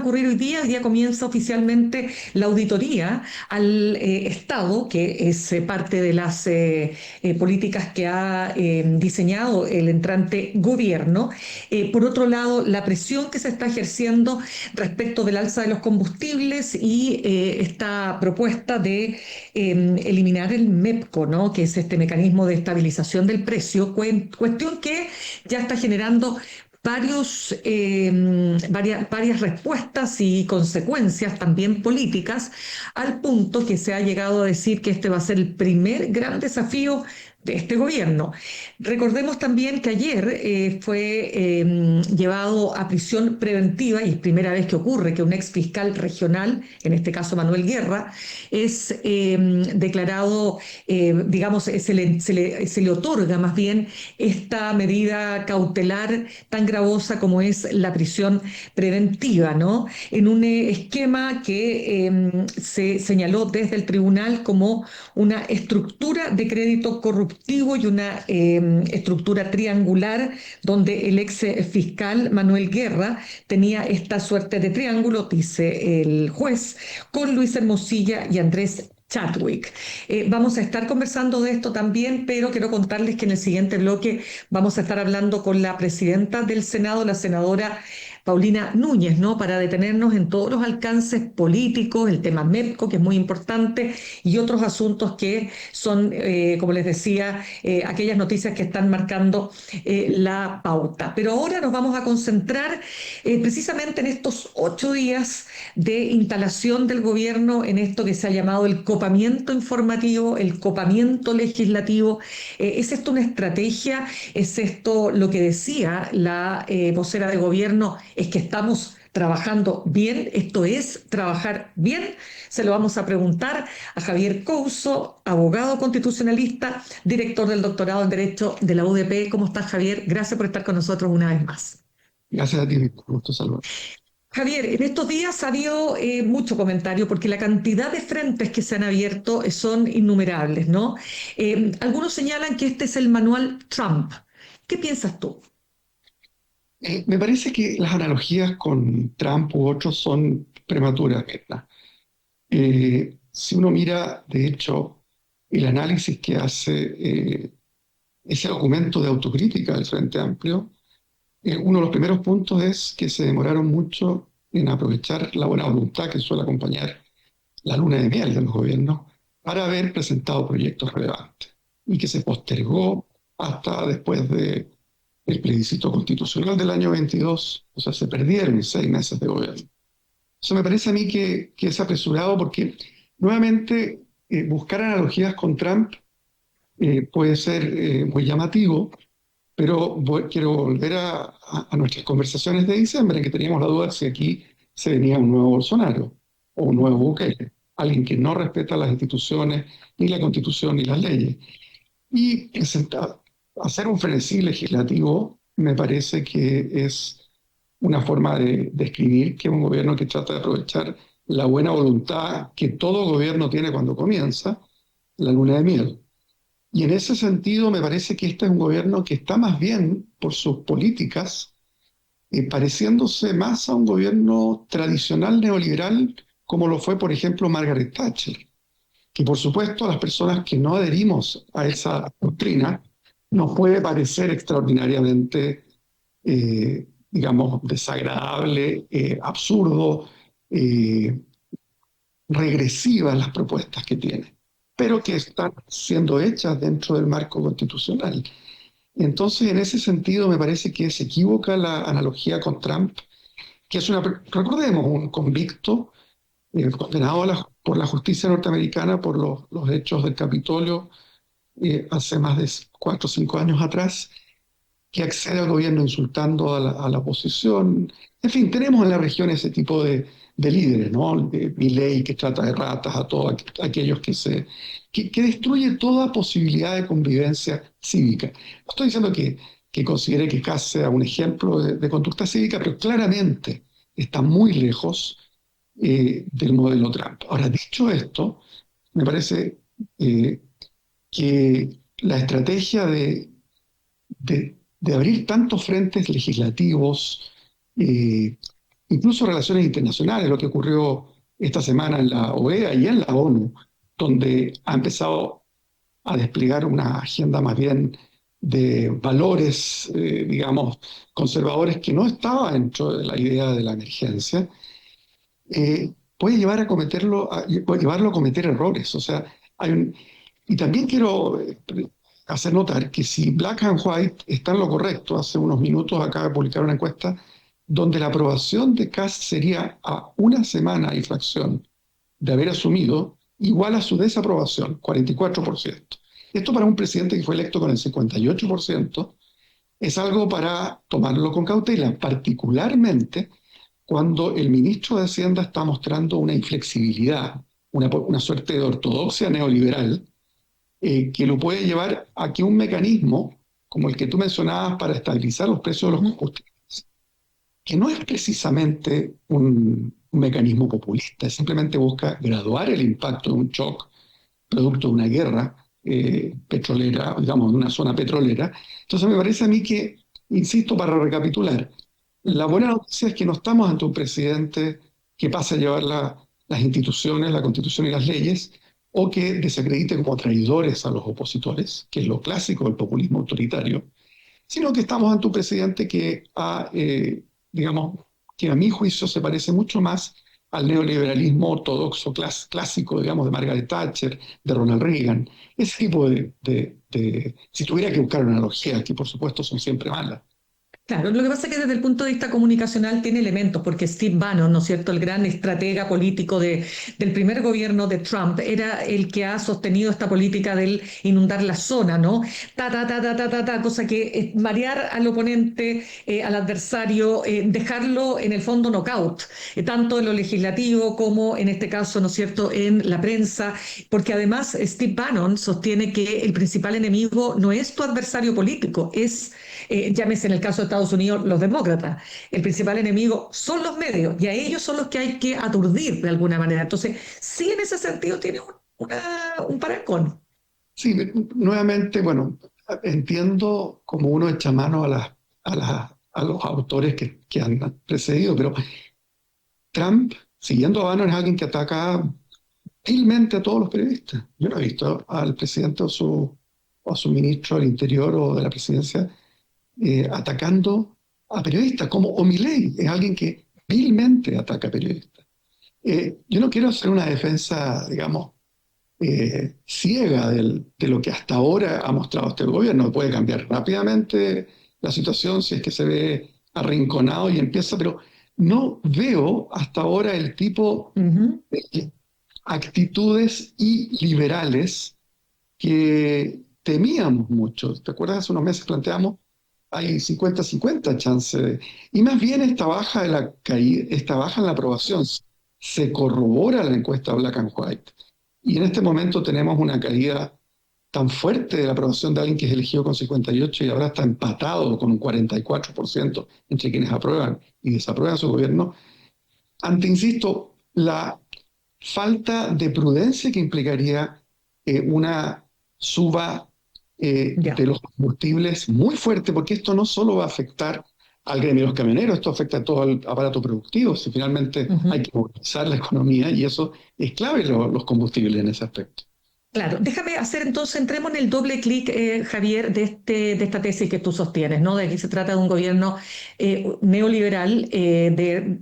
ocurrir hoy día. Hoy día comienza oficialmente la auditoría al Estado, que es parte de las políticas que ha diseñado el entrante gobierno. Por otro lado, la presión que se está ejerciendo respecto del alza de los combustibles y esta propuesta de eliminar el MEPCO, ¿no? Que es este mecanismo de estabilización del precio, cuestión que ya está generando varias respuestas y consecuencias también políticas, al punto que se ha llegado a decir que este va a ser el primer gran desafío de este gobierno. Recordemos también que ayer fue llevado a prisión preventiva, y es primera vez que ocurre que un ex fiscal regional, en este caso Manuel Guerra, es declarado, digamos, se le otorga más bien esta medida cautelar tan gravosa como es la prisión preventiva, ¿no? En un esquema que se señaló desde el tribunal como una estructura de crédito corruptivo y una estructura triangular donde el ex fiscal Manuel Guerra tenía esta suerte de triángulo, dice el juez, con Luis Hermosilla y Andrés Chadwick. Vamos a estar conversando de esto también, pero quiero contarles que en el siguiente bloque vamos a estar hablando con la presidenta del Senado, la senadora Paulina Núñez, ¿no? Para detenernos en todos los alcances políticos, el tema MEPCO, que es muy importante, y otros asuntos que son, como les decía, aquellas noticias que están marcando la pauta. Pero ahora nos vamos a concentrar precisamente en estos 8 días de instalación del gobierno, en esto que se ha llamado el copamiento informativo, el copamiento legislativo. ¿Es esto una estrategia? ¿Es esto lo que decía la vocera de gobierno? ¿Es que estamos trabajando bien? ¿Esto es trabajar bien? Se lo vamos a preguntar a Javier Couso, abogado constitucionalista, director del doctorado en Derecho de la UDP. ¿Cómo estás, Javier? Gracias por estar con nosotros una vez más. Gracias a ti, Víctor. Gusto saludar. Javier, en estos días ha habido mucho comentario porque la cantidad de frentes que se han abierto son innumerables, ¿no? Algunos señalan que este es el manual Trump. ¿Qué piensas tú? Me parece que las analogías con Trump u otros son prematuras, Mirna. Si uno mira, de hecho, el análisis que hace ese documento de autocrítica del Frente Amplio, uno de los primeros puntos es que se demoraron mucho en aprovechar la buena voluntad que suele acompañar la luna de miel de los gobiernos para haber presentado proyectos relevantes y que se postergó hasta después del plebiscito constitucional del año 22, o sea, se perdieron 6 meses de gobierno. Eso me parece a mí que es apresurado porque nuevamente buscar analogías con Trump puede ser muy llamativo, pero quiero volver a nuestras conversaciones de diciembre, en que teníamos la duda de si aquí se venía un nuevo Bolsonaro o un nuevo Bukele, alguien que no respeta las instituciones, ni la Constitución, ni las leyes. Y hacer un frenesí legislativo me parece que es una forma de describir que un gobierno que trata de aprovechar la buena voluntad que todo gobierno tiene cuando comienza, la luna de miel. Y en ese sentido me parece que este es un gobierno que está más bien por sus políticas pareciéndose más a un gobierno tradicional neoliberal como lo fue, por ejemplo, Margaret Thatcher, que por supuesto a las personas que no adherimos a esa doctrina nos puede parecer extraordinariamente, digamos, desagradable, absurdo, eh, regresivas las propuestas que tiene, pero que están siendo hechas dentro del marco constitucional. Entonces, en ese sentido, me parece que se equivoca la analogía con Trump, que es recordemos, un convicto condenado por la justicia norteamericana por los hechos del Capitolio hace más de 4 o 5 años atrás, que accede al gobierno insultando a la oposición. En fin, tenemos en la región ese tipo de líderes, ¿no? Milei, que trata de ratas a todos aquellos que destruye toda posibilidad de convivencia cívica. No estoy diciendo que considere que Kass sea un ejemplo de conducta cívica, pero claramente está muy lejos del modelo Trump. Ahora, dicho esto, me parece eh, que la estrategia de abrir tantos frentes legislativos, eh, incluso relaciones internacionales, lo que ocurrió esta semana en la OEA y en la ONU, donde ha empezado a desplegar una agenda más bien de valores, digamos, conservadores que no estaba dentro de la idea de la emergencia, puede llevar a puede llevarlo a cometer errores. O sea, y también quiero hacer notar que si Black and White está en lo correcto, hace unos minutos acaba de publicar una encuesta donde la aprobación de Kast sería a una semana y fracción de haber asumido, igual a su desaprobación, 44%. Esto para un presidente que fue electo con el 58% es algo para tomarlo con cautela, particularmente cuando el ministro de Hacienda está mostrando una inflexibilidad, una suerte de ortodoxia neoliberal, que lo puede llevar a que un mecanismo como el que tú mencionabas para estabilizar los precios de los combustibles, que no es precisamente un mecanismo populista, simplemente busca graduar el impacto de un shock producto de una guerra petrolera, digamos, de una zona petrolera. Entonces me parece a mí que, insisto, para recapitular, la buena noticia es que no estamos ante un presidente que pase a llevar las instituciones, la constitución y las leyes, o que desacredite como traidores a los opositores, que es lo clásico del populismo autoritario, sino que estamos ante un presidente que digamos, que a mi juicio se parece mucho más al neoliberalismo ortodoxo clásico, digamos, de Margaret Thatcher, de Ronald Reagan. Ese tipo si tuviera que buscar una analogía, que por supuesto son siempre malas. Claro, lo que pasa es que desde el punto de vista comunicacional tiene elementos, porque Steve Bannon, ¿no es cierto?, el gran estratega político del primer gobierno de Trump, era el que ha sostenido esta política del inundar la zona, ¿no? Ta, ta, ta, ta, ta, ta, ta, cosa que marear al oponente, al adversario, dejarlo en el fondo knockout, tanto en lo legislativo como en este caso, ¿no es cierto?, en la prensa, porque además Steve Bannon sostiene que el principal enemigo no es tu adversario político, es llámese en el caso de Estados Unidos los demócratas. El principal enemigo son los medios y a ellos son los que hay que aturdir de alguna manera. Entonces, sí, en ese sentido tiene un parangón. Sí, nuevamente, bueno, entiendo cómo uno echa mano a los autores que han precedido, pero Trump, siguiendo a Bannon, es alguien que ataca vilmente a todos los periodistas. Yo no he visto al presidente o a su ministro del Interior o de la presidencia atacando a periodistas, como o Milei, es alguien que vilmente ataca a periodistas. Yo no quiero hacer una defensa, digamos, ciega de lo que hasta ahora ha mostrado este gobierno. Puede cambiar rápidamente la situación si es que se ve arrinconado y empieza, pero no veo hasta ahora el tipo Ujú. de actitudes liberales que temíamos mucho. ¿Te acuerdas? Hace unos meses planteamos, hay 50-50 chance y más bien esta baja, esta baja en la aprobación se corrobora la encuesta Black and White. Y en este momento tenemos una caída tan fuerte de la aprobación de alguien que es elegido con 58 y ahora está empatado con un 44% entre quienes aprueban y desaprueban su gobierno, ante, insisto, la falta de prudencia que implicaría una suba Ya. de los combustibles muy fuerte, porque esto no solo va a afectar al gremio de los camioneros, esto afecta a todo el aparato productivo, si finalmente hay Ujú. que movilizar la economía y eso es clave los combustibles en ese aspecto. Claro, déjame hacer entonces, entremos en el doble clic, Javier, de esta tesis que tú sostienes, ¿no? De que se trata de un gobierno neoliberal,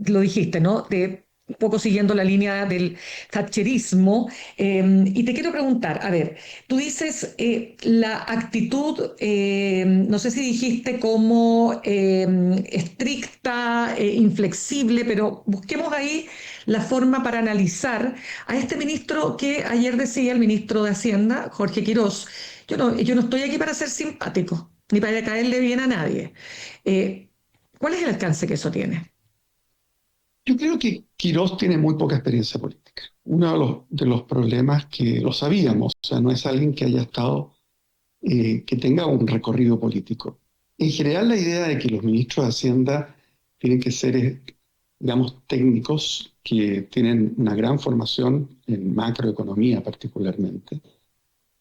lo dijiste, ¿no? De un poco siguiendo la línea del thatcherismo. Y te quiero preguntar, a ver, tú dices la actitud, no sé si dijiste como estricta, inflexible, pero busquemos ahí la forma para analizar a este ministro que ayer decía, el ministro de Hacienda, Jorge Quirós, yo no estoy aquí para ser simpático, ni para caerle bien a nadie. Eh, ¿Cuál es el alcance que eso tiene? Yo creo que Quirós tiene muy poca experiencia política. Uno de los problemas que lo sabíamos, o sea, no es alguien que haya estado, que tenga un recorrido político. En general, la idea de que los ministros de Hacienda tienen que ser, digamos, técnicos que tienen una gran formación en macroeconomía particularmente,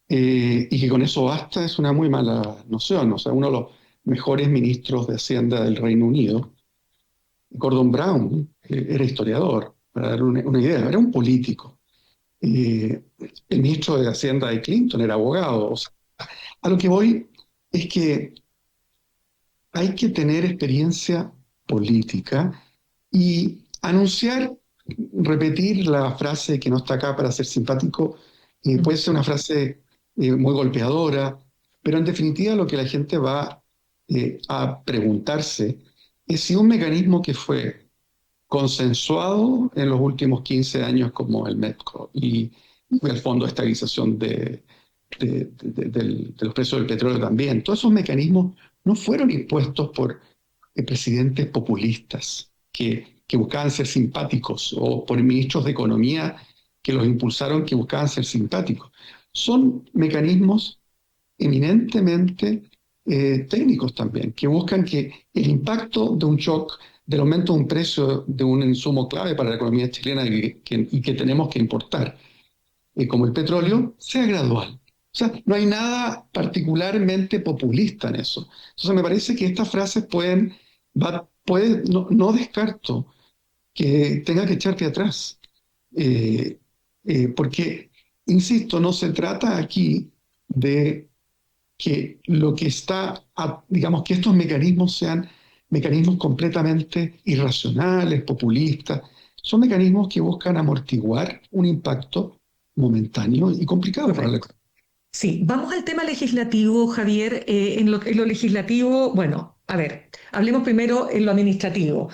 y que con eso basta es una muy mala noción. O sea, uno de los mejores ministros de Hacienda del Reino Unido Gordon Brown era historiador, para dar una idea, era un político. Eh, el ministro de Hacienda de Clinton era abogado. O sea, a lo que voy es que hay que tener experiencia política y anunciar, repetir la frase que no está acá para ser simpático, puede ser una frase muy golpeadora, pero en definitiva lo que la gente va a preguntarse es si un mecanismo que fue consensuado en los últimos 15 años como el MEPCO y el Fondo de Estabilización de los precios del petróleo también. Todos esos mecanismos no fueron impuestos por presidentes populistas que buscaban ser simpáticos o por ministros de Economía que los impulsaron que buscaban ser simpáticos. Son mecanismos eminentemente técnicos también, que buscan que el impacto de un shock, del aumento de un precio de un insumo clave para la economía chilena y que tenemos que importar, como el petróleo, sea gradual. O sea, no hay nada particularmente populista en eso. Entonces me parece que estas frases no descarto que tenga que echarte atrás. Eh, porque, insisto, no se trata aquí de que lo que digamos, que estos mecanismos sean mecanismos completamente irracionales, populistas. Son mecanismos que buscan amortiguar un impacto momentáneo y complicado para la Correcto. economía. Sí, vamos al tema legislativo, Javier. En lo legislativo, bueno, a ver, hablemos primero en lo administrativo.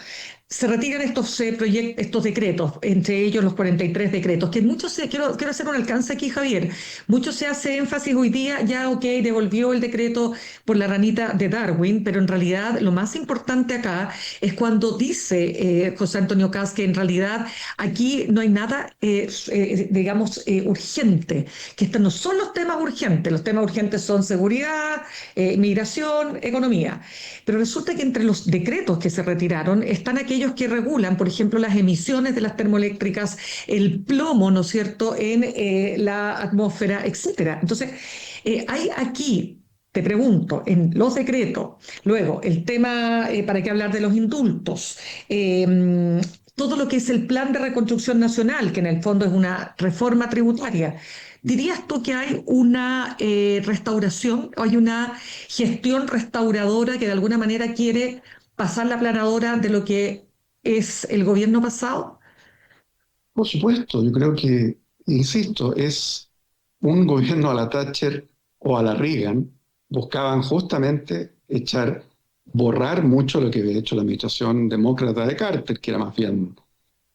Se retiran estos decretos, entre ellos los 43 decretos, que quiero hacer un alcance aquí, Javier. Mucho se hace énfasis hoy día, ya, ok, devolvió el decreto por la ranita de Darwin, pero en realidad lo más importante acá es cuando dice José Antonio Caz que en realidad aquí no hay nada, digamos, urgente, que estos no son los temas urgentes son seguridad, migración, economía. Pero resulta que entre los decretos que se retiraron están aquellos que regulan, por ejemplo, las emisiones de las termoeléctricas, el plomo, ¿no es cierto?, en la atmósfera, etcétera. Entonces, hay aquí, te pregunto, en los decretos, luego el tema, para qué hablar de los indultos, todo lo que es el plan de reconstrucción nacional, que en el fondo es una reforma tributaria. ¿Dirías tú que hay una restauración, hay una gestión restauradora que de alguna manera quiere pasar la planadora de lo que es el gobierno pasado? Por supuesto, yo creo que, insisto, es un gobierno a la Thatcher o a la Reagan, buscaban justamente borrar mucho lo que había hecho la administración demócrata de Carter, que era más bien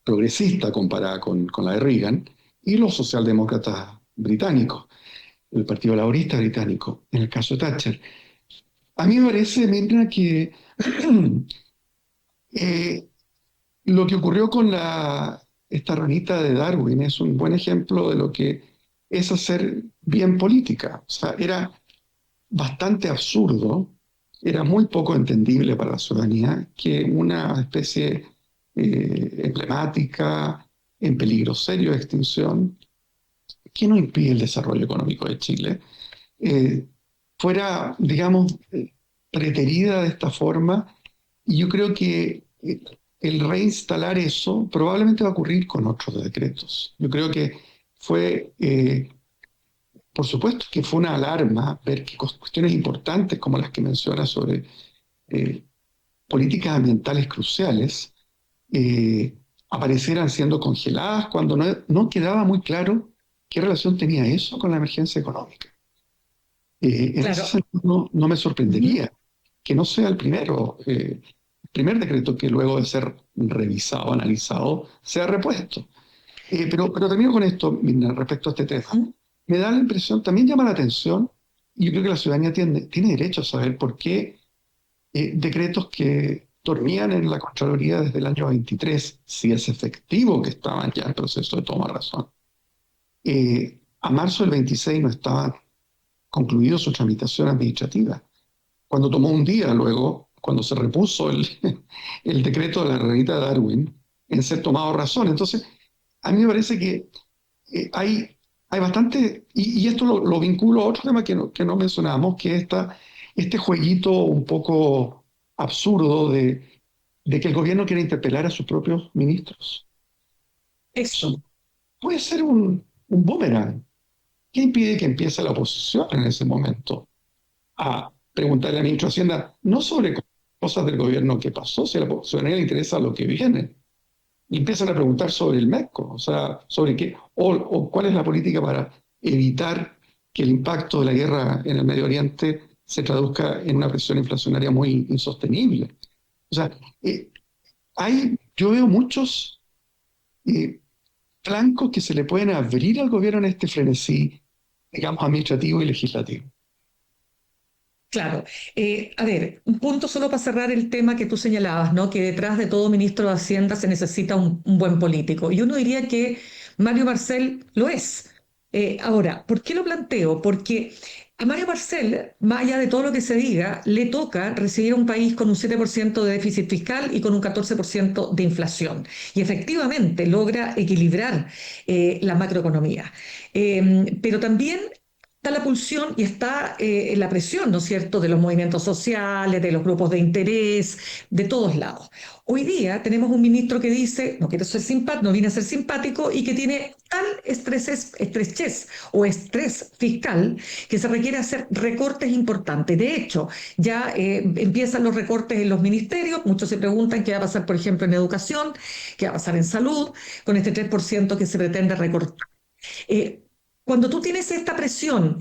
progresista comparada con la de Reagan, y los socialdemócratas británicos, el Partido Laborista británico, en el caso de Thatcher. A mí me parece, Mirna, que eh, lo que ocurrió con esta ranita de Darwin es un buen ejemplo de lo que es hacer bien política. O sea, era bastante absurdo, era muy poco entendible para la ciudadanía que una especie emblemática en peligro serio de extinción, que no impide el desarrollo económico de Chile, eh, fuera, digamos, preterida de esta forma. Y yo creo que el reinstalar eso probablemente va a ocurrir con otros decretos. Yo creo que fue, por supuesto que fue una alarma ver que cuestiones importantes como las que menciona sobre eh, políticas ambientales cruciales eh, aparecieran siendo congeladas cuando no quedaba muy claro qué relación tenía eso con la emergencia económica. En ese Claro. sentido, no me Ujú. sorprendería que no sea el primer decreto que luego de ser revisado, analizado, sea repuesto. Pero termino con esto, Mirna, respecto a este tema. Ujú. Me da la impresión, también llama la atención, y yo creo que la ciudadanía tiene derecho a saber por qué decretos que dormían en la Contraloría desde el año 23, si es efectivo que estaban ya en proceso de toma de razón, a marzo del 26 no estaban concluido su tramitación administrativa. Cuando tomó un día luego, cuando se repuso el decreto de la ranita Darwin, en ser tomado razón. Entonces, a mí me parece que hay bastante, y esto lo vinculo a otro tema que no mencionamos, que es este jueguito un poco absurdo de que el gobierno quiere interpelar a sus propios ministros. Eso. Eso puede ser un boomerang. ¿Qué impide que empiece la oposición en ese momento a preguntarle al ministro de Hacienda no sobre cosas del gobierno que pasó, si a la ciudadanía le interesa lo que viene? Y empiezan a preguntar sobre el MESCO, o sea, sobre qué, o cuál es la política para evitar que el impacto de la guerra en el Medio Oriente se traduzca en una presión inflacionaria muy insostenible. O sea, yo veo muchos eh, flancos que se le pueden abrir al gobierno en este frenesí, digamos, administrativo y legislativo. Claro. A ver, un punto solo para cerrar el tema que tú señalabas, ¿no? Que detrás de todo ministro de Hacienda se necesita un buen político. Y uno diría que Mario Marcel lo es. Ahora, ¿por qué lo planteo? Porque a Mario Marcel, más allá de todo lo que se diga, le toca recibir un país con un 7% de déficit fiscal y con un 14% de inflación. Y efectivamente logra equilibrar la macroeconomía. Pero también está la pulsión y está la presión, ¿no es cierto?, de los movimientos sociales, de los grupos de interés, de todos lados. Hoy día tenemos un ministro que dice, no quiero ser simpático, no viene a ser simpático, y que tiene tal estrechez o estrés fiscal que se requiere hacer recortes importantes. De hecho, ya empiezan los recortes en los ministerios, muchos se preguntan qué va a pasar, por ejemplo, en educación, qué va a pasar en salud, con este 3% que se pretende recortar. Eh, Cuando tú tienes esta presión,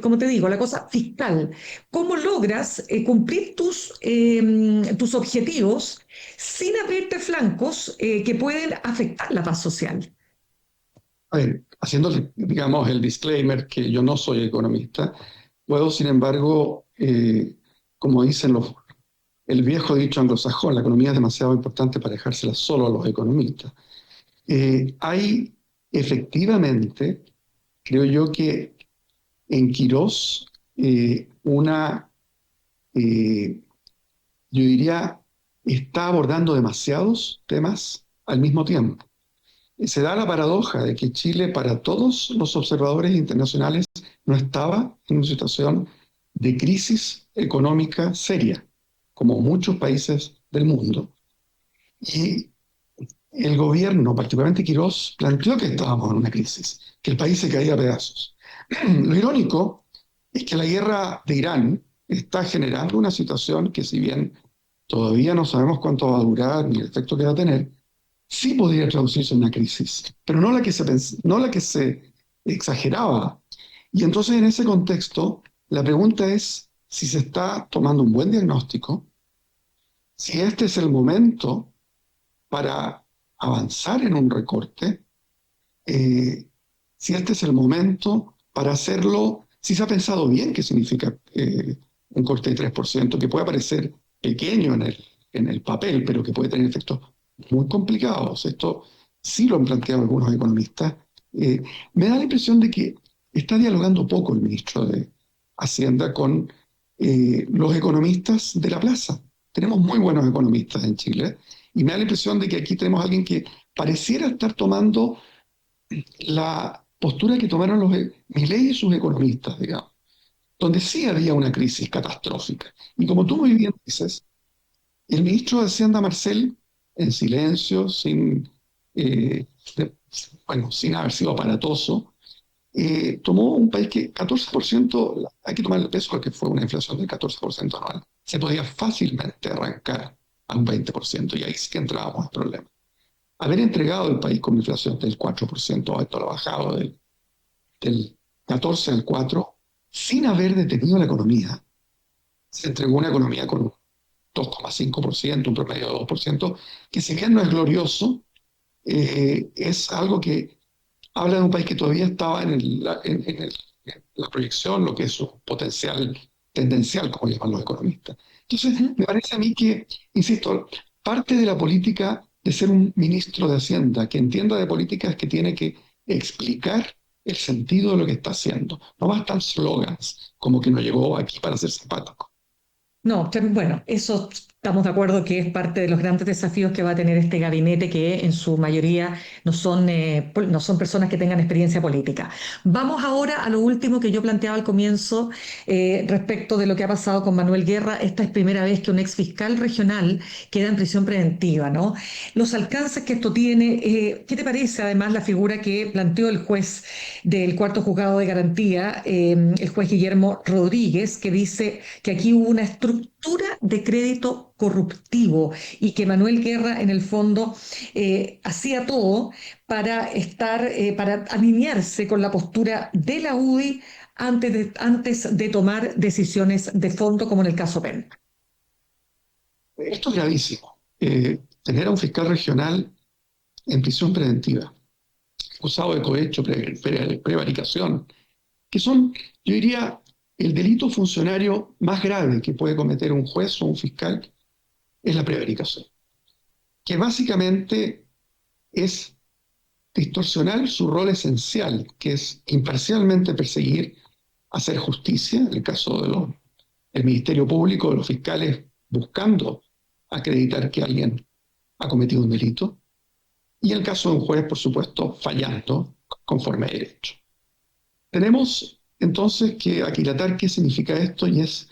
como te digo, la cosa fiscal, ¿cómo logras cumplir tus objetivos sin abrirte flancos que pueden afectar la paz social? A ver, haciéndole, digamos, el disclaimer que yo no soy economista, puedo, sin embargo, como dicen el viejo dicho anglosajón, la economía es demasiado importante para dejársela solo a los economistas. Hay efectivamente, creo yo que en Quirós, eh, yo diría, está abordando demasiados temas al mismo tiempo. Se da la paradoja de que Chile, para todos los observadores internacionales, no estaba en una situación de crisis económica seria, como muchos países del mundo. Y el gobierno, particularmente Quirós, planteó que estábamos en una crisis, que el país se caía a pedazos. Lo irónico es que la guerra de Irán está generando una situación que, si bien todavía no sabemos cuánto va a durar ni el efecto que va a tener, sí podría traducirse en una crisis, pero no la que se exageraba. Y entonces, en ese contexto, la pregunta es si se está tomando un buen diagnóstico, si este es el momento para avanzar en un recorte, eh, si este es el momento para hacerlo, si se ha pensado bien qué significa un corte de 3%, que puede parecer pequeño en el papel, pero que puede tener efectos muy complicados. Esto sí lo han planteado algunos economistas. Me da la impresión de que está dialogando poco el ministro de Hacienda con los economistas de la plaza. Tenemos muy buenos economistas en Chile y me da la impresión de que aquí tenemos a alguien que pareciera estar tomando la postura que tomaron Milei y sus economistas, digamos, donde sí había una crisis catastrófica. Y como tú muy bien dices, el ministro de Hacienda, Marcel, en silencio, eh, sin haber sido aparatoso, tomó un país que 14%, hay que tomar el peso que fue una inflación del 14% anual, se podía fácilmente arrancar a un 20%, y ahí sí que entrábamos en problemas. Haber entregado el país con una inflación del 4%, esto lo ha bajado del 14 al 4, sin haber detenido la economía. Se entregó una economía con un 2,5%, un promedio de 2%, que, si bien no es glorioso, es algo que habla de un país que todavía estaba en la proyección, lo que es su potencial tendencial, como llaman los economistas. Entonces, me parece a mí que, insisto, parte de la política de ser un ministro de Hacienda que entienda de políticas, que tiene que explicar el sentido de lo que está haciendo. No bastan slogans como que no llegó aquí para ser simpático. No, bueno, eso estamos de acuerdo que es parte de los grandes desafíos que va a tener este gabinete, que en su mayoría no son personas que tengan experiencia política. Vamos ahora a lo último que yo planteaba al comienzo respecto de lo que ha pasado con Manuel Guerra. Esta es primera vez que un ex fiscal regional queda en prisión preventiva, ¿no? Los alcances que esto tiene, ¿qué te parece además la figura que planteó el juez del cuarto juzgado de garantía, el juez Guillermo Rodríguez, que dice que aquí hubo una estructura de crédito corruptivo y que Manuel Guerra en el fondo hacía todo para alinearse con la postura de la UDI antes de tomar decisiones de fondo, como en el caso Penn? Esto es gravísimo. Tener a un fiscal regional en prisión preventiva, acusado de cohecho, prevaricación, que son, yo diría, el delito funcionario más grave que puede cometer un juez o un fiscal es la prevaricación, que básicamente es distorsionar su rol esencial, que es imparcialmente perseguir, hacer justicia, en el caso del Ministerio Público, de los fiscales buscando acreditar que alguien ha cometido un delito, y en el caso de un juez, por supuesto, fallando conforme a derecho. Tenemos entonces que aquilatar qué significa esto y es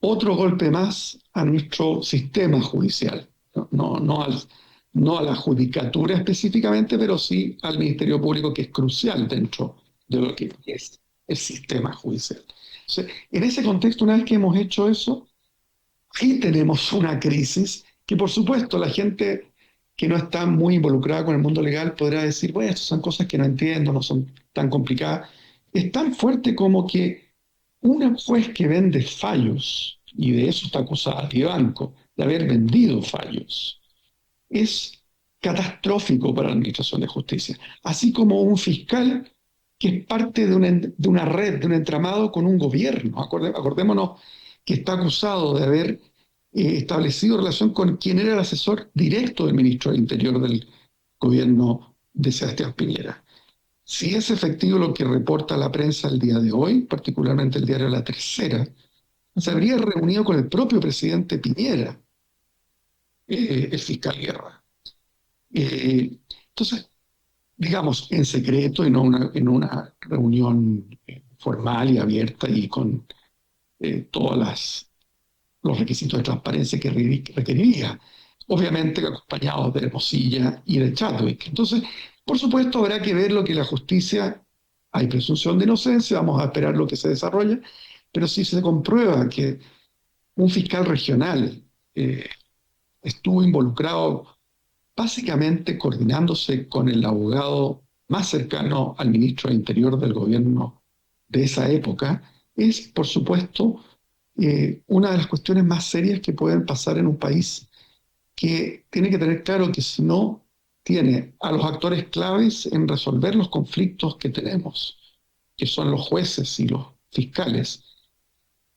otro golpe más a nuestro sistema judicial, no a la judicatura específicamente, pero sí al Ministerio Público, que es crucial dentro de lo que es el sistema judicial. Entonces, en ese contexto, una vez que hemos hecho eso, ahí tenemos una crisis que, por supuesto, la gente que no está muy involucrada con el mundo legal podrá decir, bueno, estas son cosas que no entiendo, no son tan complicadas. Es tan fuerte como que una juez que vende fallos, y de eso está acusada Banco, de haber vendido fallos, es catastrófico para la Administración de Justicia. Así como un fiscal que es parte de una red, de un entramado con un gobierno. Acordémonos que está acusado de haber establecido relación con quien era el asesor directo del ministro del Interior del gobierno de Sebastián Piñera. Si es efectivo lo que reporta la prensa el día de hoy, particularmente el diario La Tercera, se habría reunido con el propio presidente Piñera, el fiscal Guerra. Entonces, digamos, en secreto y no en una reunión formal y abierta y con todos los requisitos de transparencia que requeriría, obviamente acompañados de Hermosilla y de Chadwick. Entonces, por supuesto, habrá que ver lo que la justicia, hay presunción de inocencia, vamos a esperar lo que se desarrolla, pero si se comprueba que un fiscal regional estuvo involucrado básicamente coordinándose con el abogado más cercano al ministro de Interior del gobierno de esa época, es, por supuesto, una de las cuestiones más serias que pueden pasar en un país que tiene que tener claro que si no tiene a los actores claves en resolver los conflictos que tenemos, que son los jueces y los fiscales,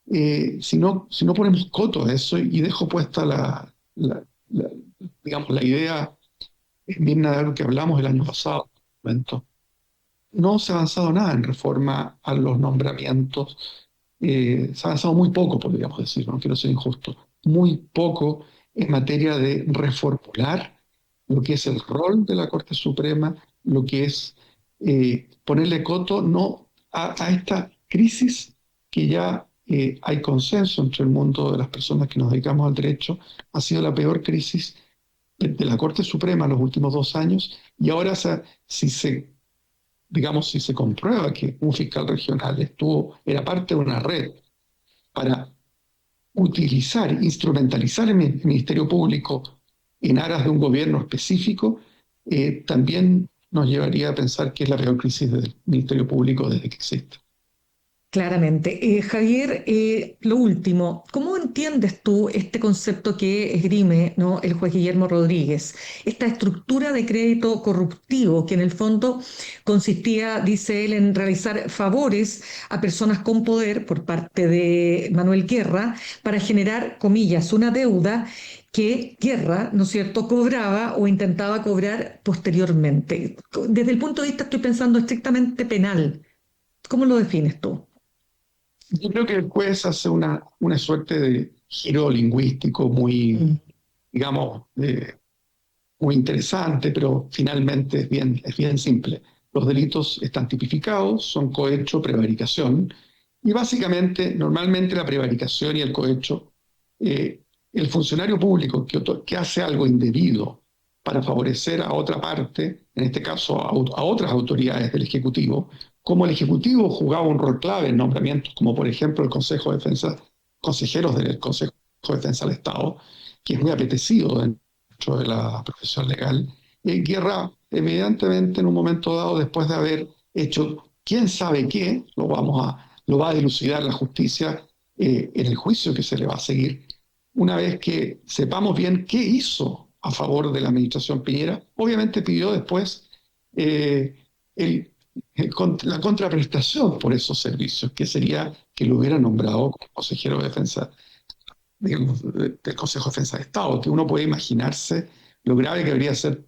si no ponemos coto a eso y dejo puesta digamos, la idea digna de algo que hablamos el año pasado, momento, no se ha avanzado nada en reforma a los nombramientos. Se ha avanzado muy poco, podríamos decir, no quiero ser injusto, muy poco en materia de reformular lo que es el rol de la Corte Suprema, lo que es ponerle coto no a esta crisis que ya hay consenso entre el mundo de las personas que nos dedicamos al derecho, ha sido la peor crisis de la Corte Suprema en los últimos 2 años, y ahora si se comprueba que un fiscal regional era parte de una red para utilizar, instrumentalizar el Ministerio Público en aras de un gobierno específico, también nos llevaría a pensar que es la peor crisis del Ministerio Público desde que existe. Claramente. Javier, lo último, ¿cómo entiendes tú este concepto que esgrime, ¿no?, el juez Guillermo Rodríguez? Esta estructura de crédito corruptivo que en el fondo consistía, dice él, en realizar favores a personas con poder por parte de Manuel Guerra para generar, comillas, una deuda que Guerra, ¿no es cierto?, cobraba o intentaba cobrar posteriormente. Desde el punto de vista, estoy pensando estrictamente penal. ¿Cómo lo defines tú? Yo creo que el juez hace una suerte de giro lingüístico muy, Mm. digamos, muy interesante, pero finalmente es bien simple. Los delitos están tipificados, son cohecho, prevaricación, y básicamente, normalmente la prevaricación y el cohecho, el funcionario público que hace algo indebido para favorecer a otra parte, en este caso a otras autoridades del Ejecutivo, como el Ejecutivo jugaba un rol clave en nombramientos, como por ejemplo el Consejo de Defensa, consejeros del Consejo de Defensa del Estado, que es muy apetecido dentro de la profesión legal. Guerra, evidentemente, en un momento dado, después de haber hecho quién sabe qué, lo va a dilucidar la justicia en el juicio que se le va a seguir. Una vez que sepamos bien qué hizo a favor de la administración Piñera, obviamente pidió después eh, el, la contraprestación por esos servicios, que sería que lo hubiera nombrado como consejero de defensa, digamos, del Consejo de Defensa de Estado, que uno puede imaginarse lo grave que debería ser,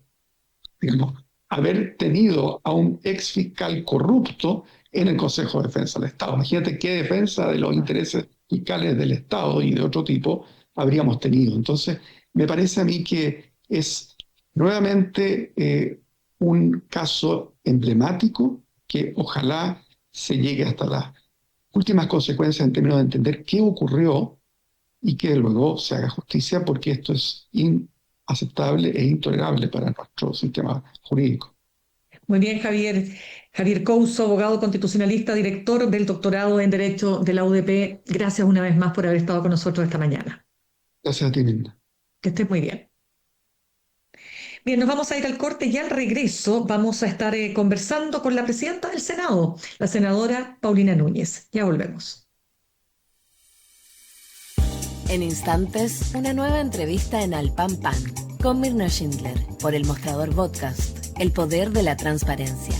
digamos, haber tenido a un ex fiscal corrupto en el Consejo de Defensa del Estado. Imagínate qué defensa de los intereses fiscales del Estado y de otro tipo habríamos tenido. Entonces, me parece a mí que es nuevamente un caso emblemático que ojalá se llegue hasta las últimas consecuencias en términos de entender qué ocurrió y que luego se haga justicia, porque esto es inaceptable e intolerable para nuestro sistema jurídico. Muy bien, Javier. Javier Couso, abogado constitucionalista, director del doctorado en Derecho de la UDP. Gracias una vez más por haber estado con nosotros esta mañana. Gracias a ti, Linda. Que estés muy bien. Bien, nos vamos a ir al corte y al regreso vamos a estar conversando con la presidenta del Senado, la senadora Paulina Núñez. Ya volvemos. En instantes, una nueva entrevista en Al Pan Pan con Mirna Schindler por El Mostrador Podcast, el poder de la transparencia.